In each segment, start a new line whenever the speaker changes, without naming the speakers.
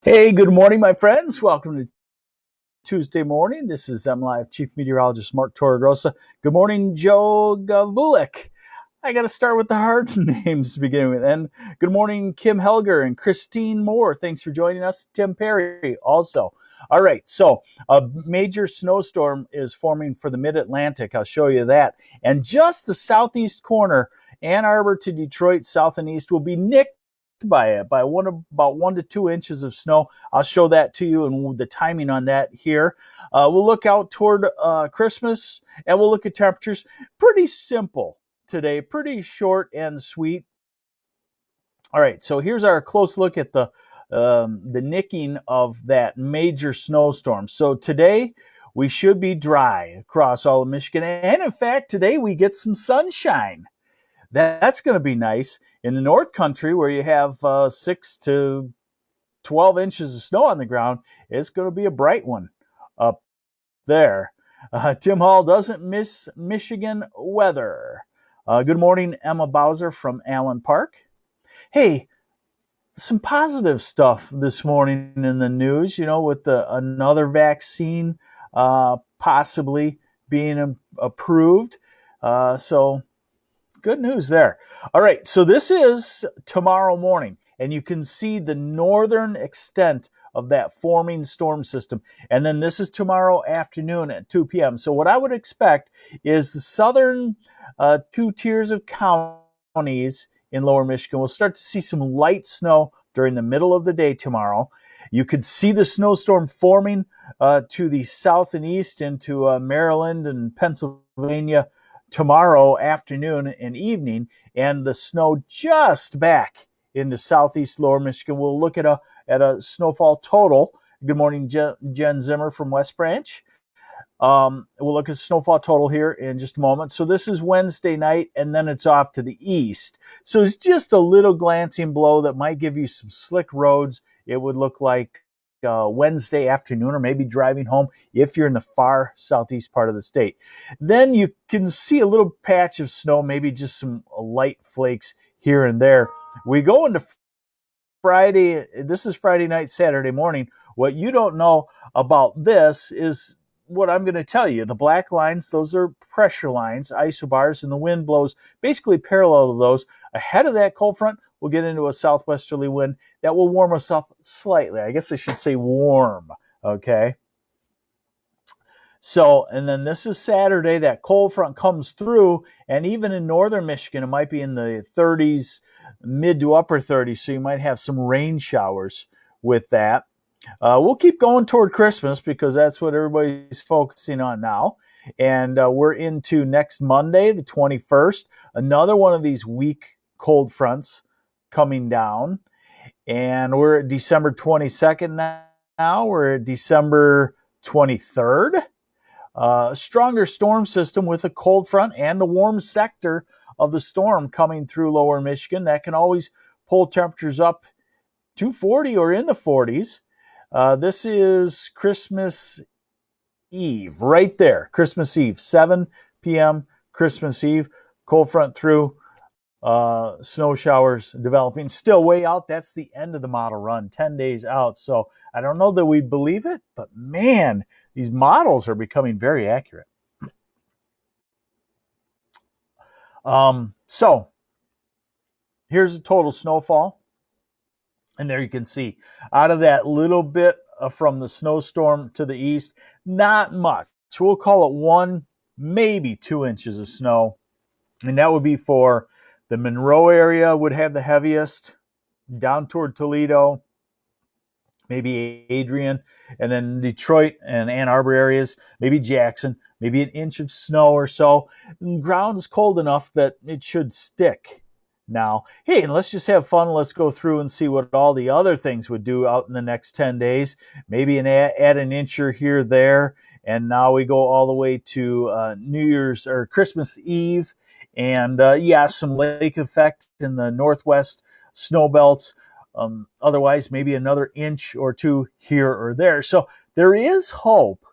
Hey, good morning, my friends. Welcome to Tuesday morning. This is MLive Chief Meteorologist Mark Torregrossa. Good morning, Joe Gavulik. I got to start with the hard names to begin with. And good morning, Kim Helger and Christine Moore. Thanks for joining us. Tim Perry also. All right, so a major snowstorm is forming for the mid-Atlantic. I'll show you that. And just the southeast corner, Ann Arbor to Detroit, south and east, will be nicked by about 1 to 2 inches of snow. I'll show that to you and the timing on that here. We'll look out toward Christmas and we'll look at temperatures. Pretty simple today, pretty short and sweet. All right, so here's our close look at the nicking of that major snowstorm. So today we should be dry across all of Michigan, and in fact today we get some sunshine. That's going to be nice. In the North Country, where you have 6 to 12 inches of snow on the ground, it's going to be a bright one up there. Tim Hall doesn't miss Michigan weather. Good morning, Emma Bowser from Allen Park. Hey, some positive stuff this morning in the news, with another vaccine possibly being approved. So good news there. All right, so this is tomorrow morning, and you can see the northern extent of that forming storm system. And then this is tomorrow afternoon at 2 p.m. So what I would expect is the southern 2 tiers of counties in lower Michigan will start to see some light snow during the middle of the day tomorrow. You could see the snowstorm forming to the south and east into Maryland and Pennsylvania tomorrow afternoon and evening, and the snow just back into southeast lower Michigan. We'll look at a snowfall total. Good morning, Jen Zimmer from West Branch. We'll look at snowfall total here in just a moment. So this is Wednesday night, and then it's off to the east. So it's just a little glancing blow that might give you some slick roads. It would look like Wednesday afternoon, or maybe driving home if you're in the far southeast part of the state. Then you can see a little patch of snow, maybe just some light flakes here and there. We go into Friday. This is Friday night, Saturday morning. What you don't know about this is what I'm going to tell you. The black lines, those are pressure lines, isobars, and the wind blows basically parallel to those. Ahead of that cold front, we'll get into a southwesterly wind that will warm us up slightly. I guess I should say warm, okay? So, and then this is Saturday. That cold front comes through, and even in northern Michigan, it might be in the 30s, mid to upper 30s, so you might have some rain showers with that. We'll keep going toward Christmas because that's what everybody's focusing on now. And we're into next Monday, the 21st, another one of these weak cold fronts coming down. And we're at December 22nd now. We're at December 23rd. Stronger storm system with a cold front and the warm sector of the storm coming through lower Michigan. That can always pull temperatures up to 40 or in the 40s. This is Christmas Eve, right there. Christmas Eve, 7 p.m. Christmas Eve. Cold front through, snow showers developing. Still way out. That's the end of the model run, 10 days out. So I don't know that we believe it, but man, these models are becoming very accurate. So here's the total snowfall. And there you can see, out of that little bit from the snowstorm to the east, not much. So we'll call it 1, maybe 2 inches of snow. And that would be for the Monroe area would have the heaviest, down toward Toledo, maybe Adrian, and then Detroit and Ann Arbor areas, maybe Jackson, maybe an inch of snow or so. The ground is cold enough that it should stick. Now, hey, and let's just have fun. Let's go through and see what all the other things would do out in the next 10 days. Maybe add an inch or here, there. And now we go all the way to New Year's or Christmas Eve. And some lake effect in the northwest snow belts. Otherwise, maybe another inch or two here or there. So there is hope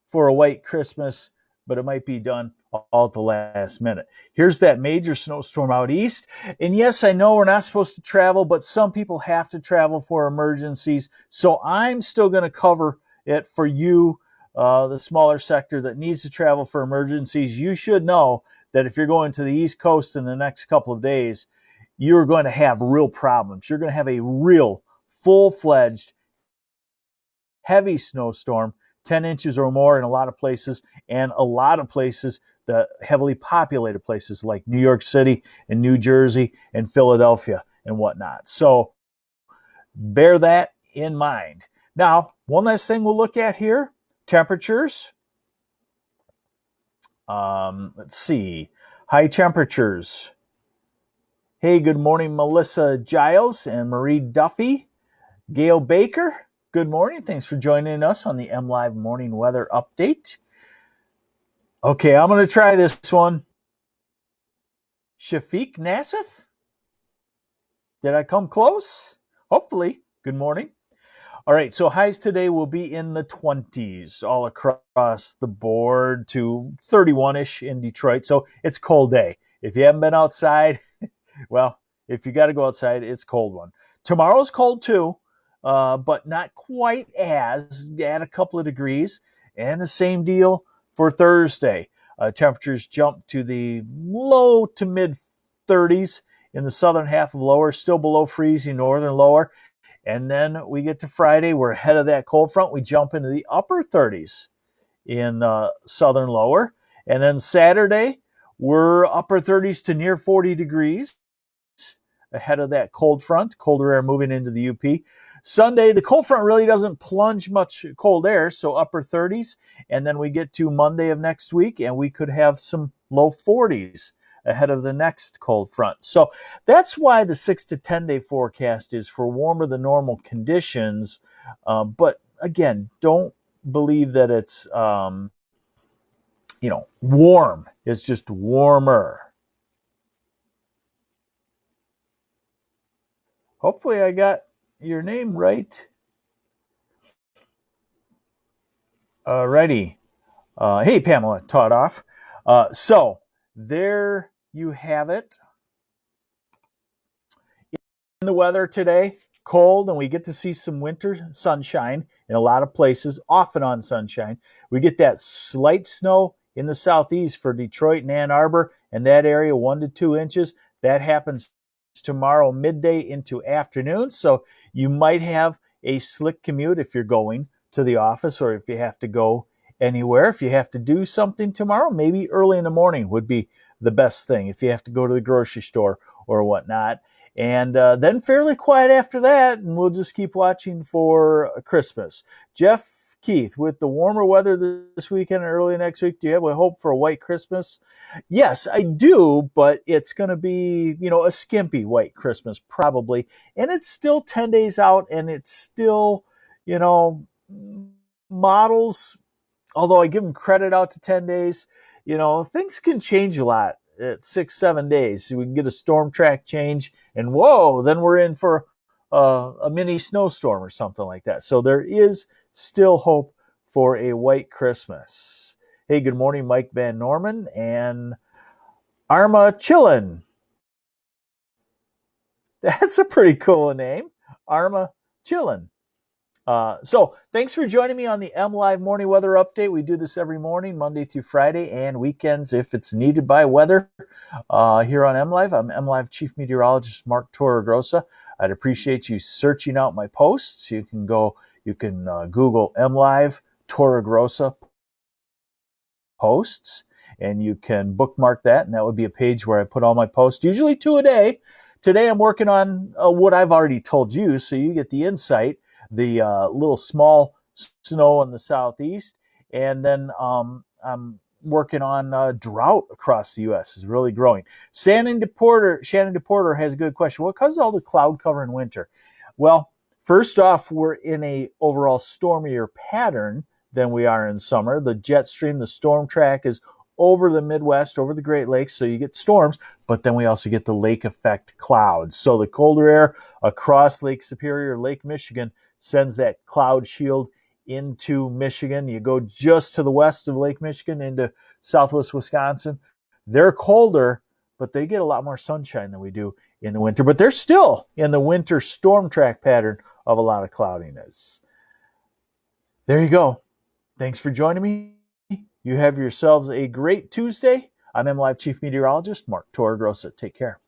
for a white Christmas, but it might be done all at the last minute. Here's that major snowstorm out east. And yes, I know we're not supposed to travel, but some people have to travel for emergencies. So I'm still going to cover it for you, the smaller sector that needs to travel for emergencies. You should know that if you're going to the East Coast in the next couple of days, you're going to have real problems. You're going to have a real full-fledged heavy snowstorm, 10 inches or more in a lot of places, and a lot of places, the heavily populated places like New York City and New Jersey and Philadelphia and whatnot. So bear that in mind. Now, one last thing we'll look at here, temperatures. Let's see, high temperatures. Hey, good morning, Melissa Giles and Marie Duffy. Gail Baker, good morning. Thanks for joining us on the MLive Morning Weather Update. Okay, I'm going to try this one. Shafiq Nassif? Did I come close? Hopefully. Good morning. All right, so highs today will be in the 20s all across the board to 31-ish in Detroit. So it's a cold day. If you haven't been outside, well, if you got to go outside, it's a cold one. Tomorrow's cold too, but not quite as, add a couple of degrees. And the same deal for Thursday. Temperatures jump to the low to mid 30s in the southern half of lower, still below freezing, northern lower. And then we get to Friday, we're ahead of that cold front. We jump into the upper 30s in southern lower. And then Saturday, we're upper 30s to near 40 degrees ahead of that cold front, colder air moving into the UP. Sunday, the cold front really doesn't plunge much cold air, so upper 30s. And then we get to Monday of next week, and we could have some low 40s ahead of the next cold front. So that's why the 6 to 10 day forecast is for warmer than normal conditions. But again, don't believe that it's, warm. It's just warmer. Hopefully I got your name right. Alrighty. Hey, Pamela Todoff. So there you have it. In the weather today, cold, and we get to see some winter sunshine in a lot of places, off and on sunshine. We get that slight snow in the southeast for Detroit and Ann Arbor and that area, 1 to 2 inches. That happens tomorrow midday into afternoon. So you might have a slick commute if you're going to the office or if you have to go anywhere. If you have to do something tomorrow, maybe early in the morning would be the best thing if you have to go to the grocery store or whatnot. And then fairly quiet after that, and we'll just keep watching for Christmas. Jeff Keith, with the warmer weather this weekend and early next week, do you have a hope for a white Christmas? Yes, I do, but it's going to be, a skimpy white Christmas probably. And it's still 10 days out, and it's still, models, although I give them credit out to 10 days, things can change a lot at 6-7 days. So we can get a storm track change, and whoa, then we're in for a mini snowstorm or something like that. So there is still hope for a white Christmas. Hey, good morning, Mike Van Norman and Arma Chillin. That's a pretty cool name, Arma Chillin. So thanks for joining me on the MLive Morning Weather Update. We do this every morning, Monday through Friday, and weekends if it's needed by weather. Here on MLive, I'm MLive Chief Meteorologist Mark Torregrossa. I'd appreciate you searching out my posts. You can Google MLive Torregrossa posts, and you can bookmark that, and that would be a page where I put all my posts, usually 2 a day. Today I'm working on what I've already told you, so you get the insight. The little small snow in the southeast, and then I'm working on drought across the U.S. is really growing. Shannon DePorter has a good question. What causes all the cloud cover in winter? Well, first off, we're in a overall stormier pattern than we are in summer. The jet stream, the storm track is over the Midwest, over the Great Lakes, so you get storms, but then we also get the lake effect clouds. So the colder air across Lake Superior, Lake Michigan, sends that cloud shield into Michigan. You go just to the west of Lake Michigan into southwest Wisconsin. They're colder, but they get a lot more sunshine than we do in the winter. But they're still in the winter storm track pattern of a lot of cloudiness. There you go. Thanks for joining me. You have yourselves a great Tuesday. I'm MLive Chief Meteorologist Mark Torregrossa. Take care.